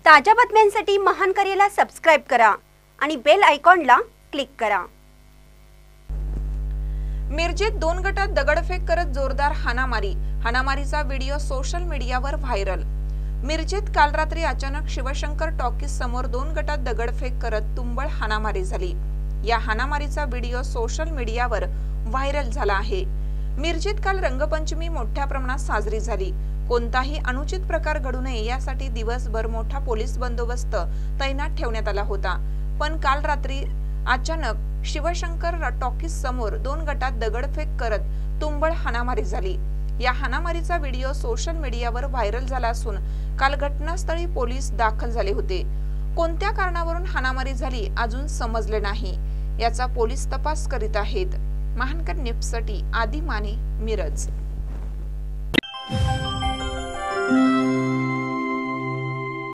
ताज्या बातम्यांसाठी महान करेला सबस्क्राइब करा आणि बेल आयकॉनला क्लिक करा। मिरजेत 2 गटात दगडफेक करत जोरदार हाणामारीचा व्हिडिओ सोशल मीडियावर व्हायरल। मिरजेत काल रात्री अचानक शिवशंकर टॉकीज समोर 2 गटात दगडफेक करत तुंबळ हाणामारी झाली। या हाणामारीचा व्हिडिओ सोशल मीडियावर व्हायरल झाला आहे। मिरजेत काल रंगपंचमी मोठ्या प्रमाणात साजरी झाली। कोणताही अनुचित प्रकार घडू नये यासाठी दिवसभर मोठा पोलीस बंदोबस्त तैनात ठेवण्यात आला होता। पण काल रात्री अचानक शिवशंकर टॉकीज समोर 2 गटात दगडफेक करत तुंबळ हाणामारी झाली। या हाणामारीचा व्हिडिओ सोशल मीडियावर व्हायरल झाला असून काल घटनास्थळी पोलीस दाखल झाले होते। कोणत्या कारणावरून हाणामारी झाली अजून समजले नाही। याचा पोलीस तपास करीत आहेत। महानकर न्यूजसाठी आदी माने, मिरज।